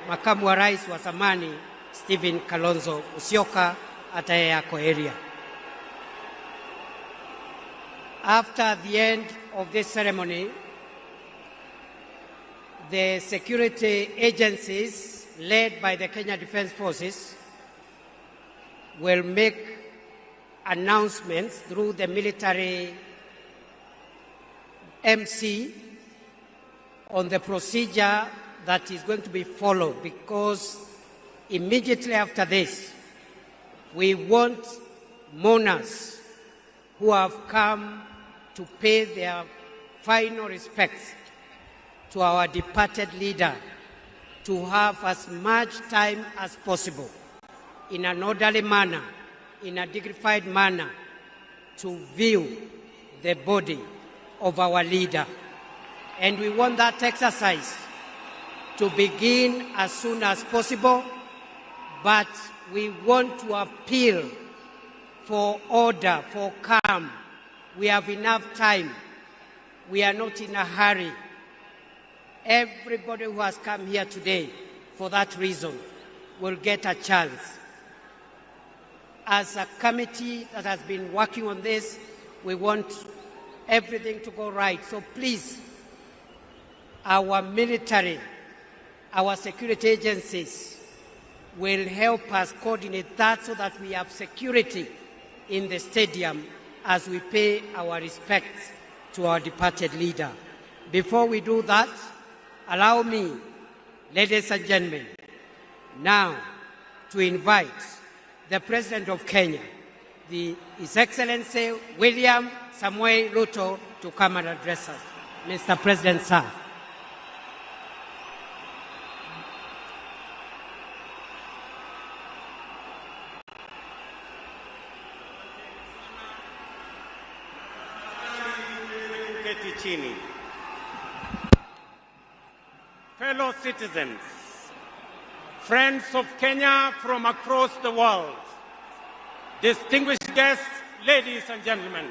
Makamu wa Rais wa zamani Stephen Kalonzo Musyoka atayako area. After the end of this ceremony, the security agencies led by the Kenya Defence Forces will make announcements through the military MC on the procedure that is going to be followed, because immediately after this, we want mourners who have come to pay their final respects to our departed leader to have as much time as possible in an orderly manner, in a dignified manner, to view the body of our leader. And we want that exercise to begin as soon as possible, but we want to appeal for order, for calm. We have enough time. We are not in a hurry. Everybody who has come here today for that reason will get a chance. As a committee that has been working on this, we want everything to go right. So please, our military, our security agencies will help us coordinate that so that we have security in the stadium as we pay our respects to our departed leader. Before we do that, allow me, ladies and gentlemen, now to invite the President of Kenya, His Excellency William Samuel Ruto, to come and address us. Mr. President, sir. Fellow citizens, friends of Kenya from across the world, distinguished guests, ladies and gentlemen,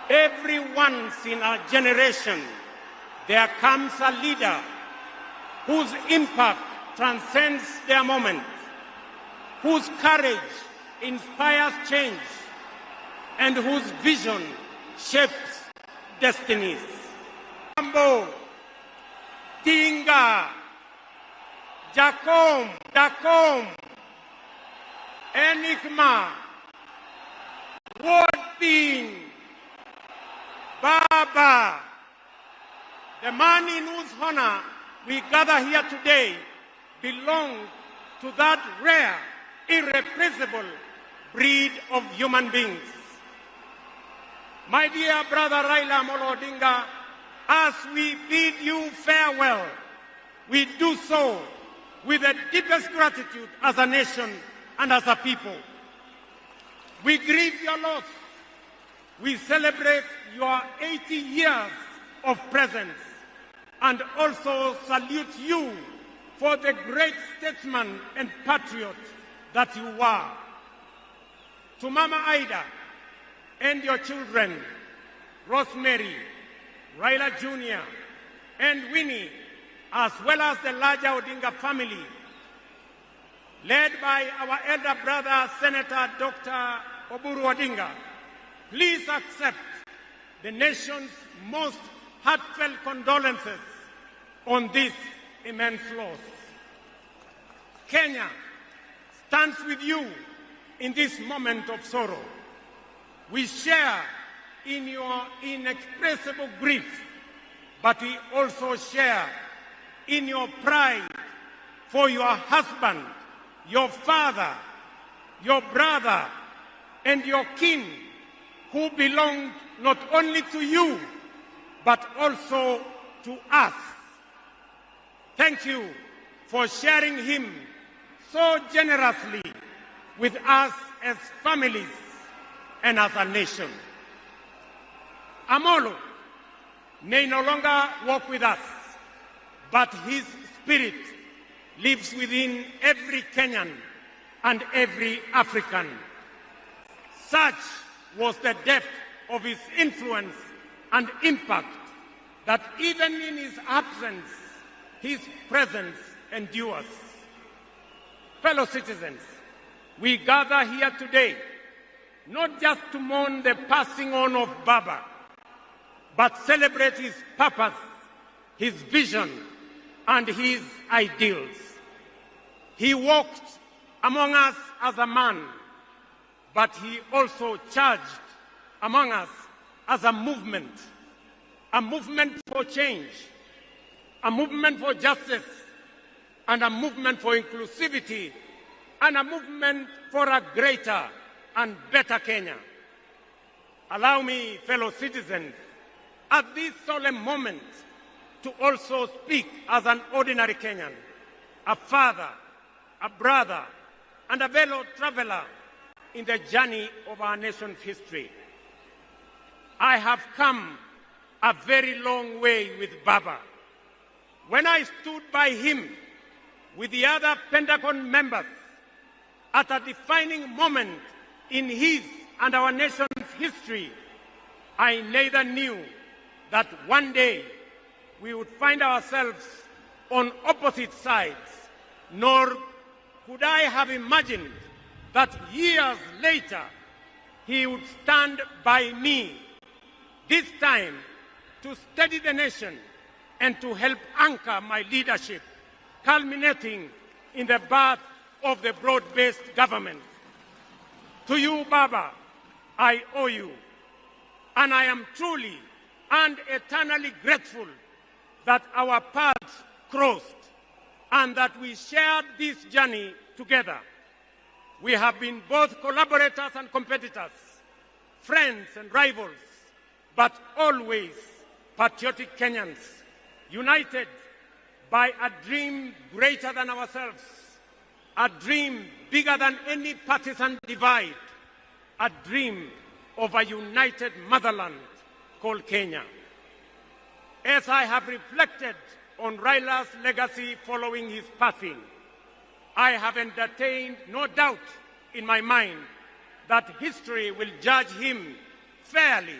every once in a generation there comes a leader whose impact transcends their moment, whose courage inspires change, and whose vision shapes destinies. Ambo, Odinga, Jacom, Enigma, Warding, Baba, the man in whose honor we gather here today belongs to that rare, irrepressible breed of human beings. My dear brother Raila Odinga, as we bid you farewell, we do so with the deepest gratitude as a nation and as a people. We grieve your loss. We celebrate your 80 years of presence and also salute you for the great statesman and patriot that you were. To Mama Ida and your children, Rosemary, Raila Jr., and Winnie, as well as the larger Odinga family, led by our elder brother, Senator Dr. Oburu Odinga, please accept the nation's most heartfelt condolences on this immense loss. Kenya stands with you in this moment of sorrow. We share in your inexpressible grief, but we also share in your pride for your husband, your father, your brother, and your kin, who belonged not only to you, but also to us. Thank you for sharing him so generously with us as families and as a nation. Amolo may no longer walk with us, but his spirit lives within every Kenyan and every African. Such was the depth of his influence and impact that even in his absence, his presence endures. Fellow citizens, we gather here today not just to mourn the passing on of Baba, but celebrate his purpose, his vision, and his ideals. He walked among us as a man, but he also charged among us as a movement for change, a movement for justice, and a movement for inclusivity, and a movement for a greater and better Kenya. Allow me, fellow citizens, at this solemn moment to also speak as an ordinary Kenyan, a father, a brother, and a fellow traveler in the journey of our nation's history. I have come a very long way with Baba. When I stood by him with the other Pentagon members at a defining moment in his and our nation's history, I neither knew that one day we would find ourselves on opposite sides, nor could I have imagined that years later he would stand by me, this time to steady the nation and to help anchor my leadership, culminating in the birth of the broad-based government. To you, Baba, I owe you, and I am truly and eternally grateful that our paths crossed and that we shared this journey together. We have been both collaborators and competitors, friends and rivals, but always patriotic Kenyans, united by a dream greater than ourselves, a dream bigger than any partisan divide, a dream of a united motherland called Kenya. As I have reflected on Raila's legacy following his passing, I have entertained no doubt in my mind that history will judge him fairly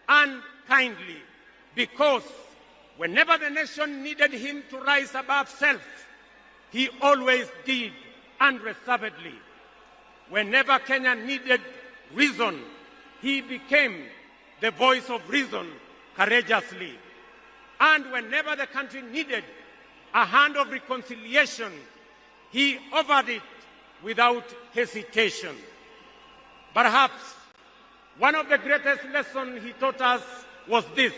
and kindly, because whenever the nation needed him to rise above self, he always did unreservedly. Whenever Kenya needed reason, he became the voice of reason courageously. And whenever the country needed a hand of reconciliation, he offered it without hesitation. Perhaps one of the greatest lessons he taught us was this: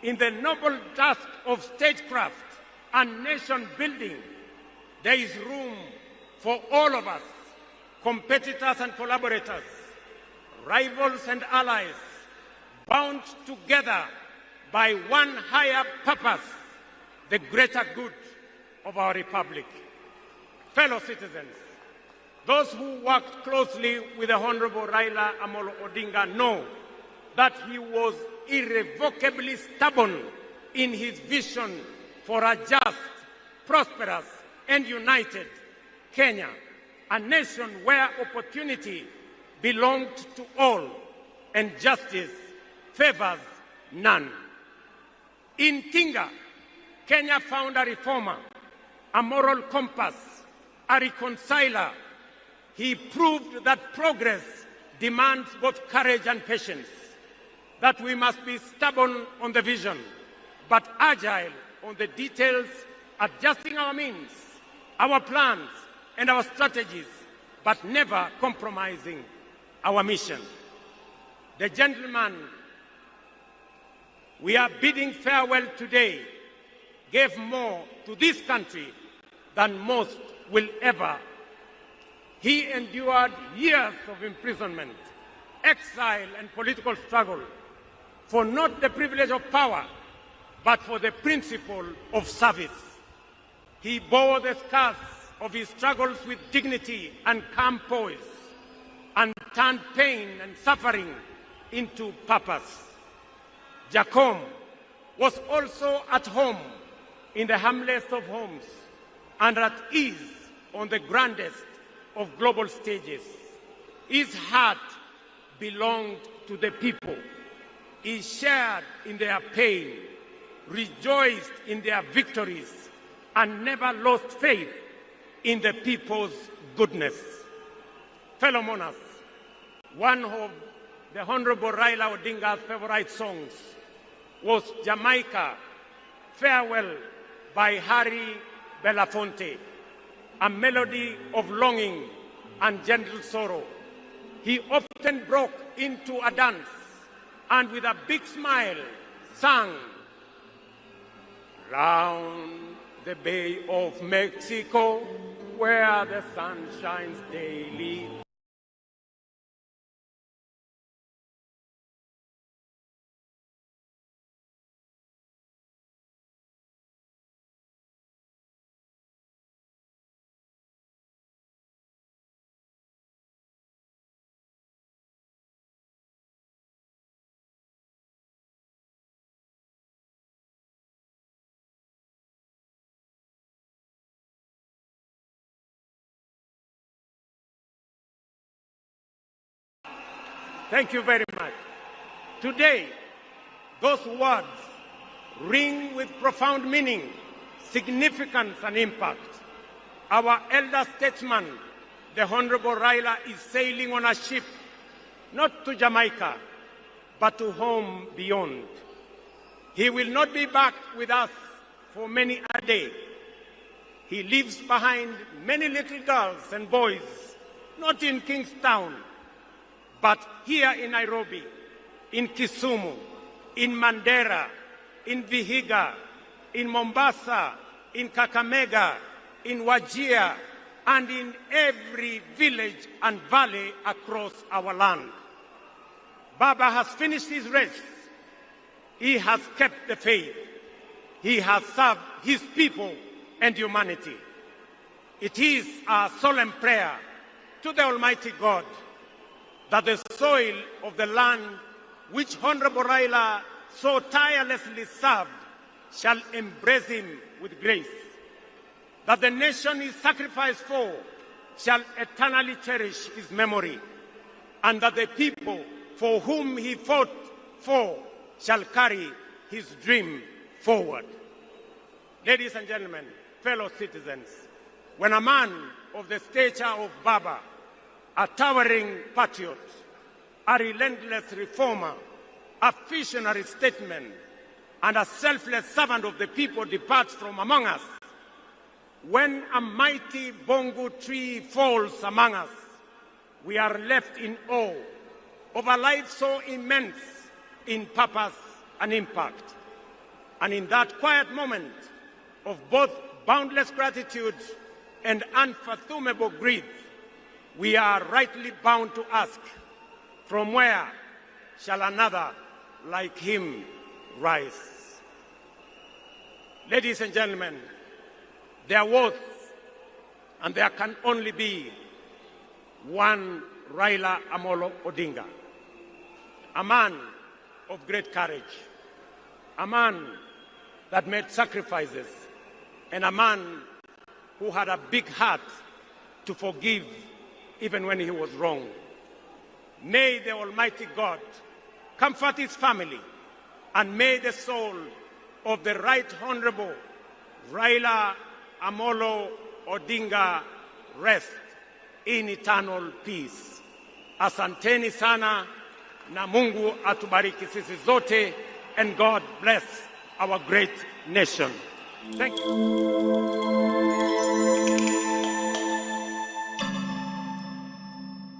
in the noble task of statecraft and nation building, there is room for all of us, competitors and collaborators, rivals and allies, bound together by one higher purpose, the greater good of our republic. Fellow citizens, those who worked closely with the Honorable Raila Amolo Odinga know that he was irrevocably stubborn in his vision for a just, prosperous, and united Kenya, a nation where opportunity belonged to all and justice favors none. In Tinga, Kenya found a reformer, a moral compass, a reconciler. He proved that progress demands both courage and patience, that we must be stubborn on the vision, but agile on the details, adjusting our means, our plans, and our strategies, but never compromising our mission. The gentleman we are bidding farewell today gave more to this country than most will ever. He endured years of imprisonment, exile, and political struggle for not the privilege of power, but for the principle of service. He bore the scars of his struggles with dignity and calm poise, and turned pain and suffering into purpose. Jacom was also at home in the humblest of homes and at ease on the grandest of global stages. His heart belonged to the people. He shared in their pain, rejoiced in their victories, and never lost faith in the people's goodness. Fellow monarchs, one of the Honorable Raila Odinga's favorite songs was Jamaica, Farewell by Harry Belafonte, a melody of longing and gentle sorrow. He often broke into a dance and with a big smile sang, "Round the Bay of Mexico, where the sun shines daily." Thank you very much. Today, those words ring with profound meaning, significance, and impact. Our elder statesman, the Honorable Raila, is sailing on a ship, not to Jamaica, but to home beyond. He will not be back with us for many a day. He leaves behind many little girls and boys, not in Kingstown, but here in Nairobi, in Kisumu, in Mandera, in Vihiga, in Mombasa, in Kakamega, in Wajir, and in every village and valley across our land. Baba has finished his race. He has kept the faith. He has served his people and humanity. It is our solemn prayer to the Almighty God that the soil of the land which Honorable Raila so tirelessly served shall embrace him with grace, that the nation he sacrificed for shall eternally cherish his memory, and that the people for whom he fought for shall carry his dream forward. Ladies and gentlemen, fellow citizens, when a man of the stature of Baba, a towering patriot, a relentless reformer, a visionary statesman, and a selfless servant of the people departs from among us, when a mighty bongo tree falls among us, we are left in awe of a life so immense in purpose and impact. And in that quiet moment of both boundless gratitude and unfathomable grief, we are rightly bound to ask, from where shall another like him rise? Ladies and gentlemen, there was and there can only be one Raila Amolo Odinga, a man of great courage, a man that made sacrifices, and a man who had a big heart to forgive even when he was wrong. May the Almighty God comfort his family, and may the soul of the Right Honorable Raila Amolo Odinga rest in eternal peace. Asanteni sana, na Mungu atubariki sisi zote, and God bless our great nation. Thank you.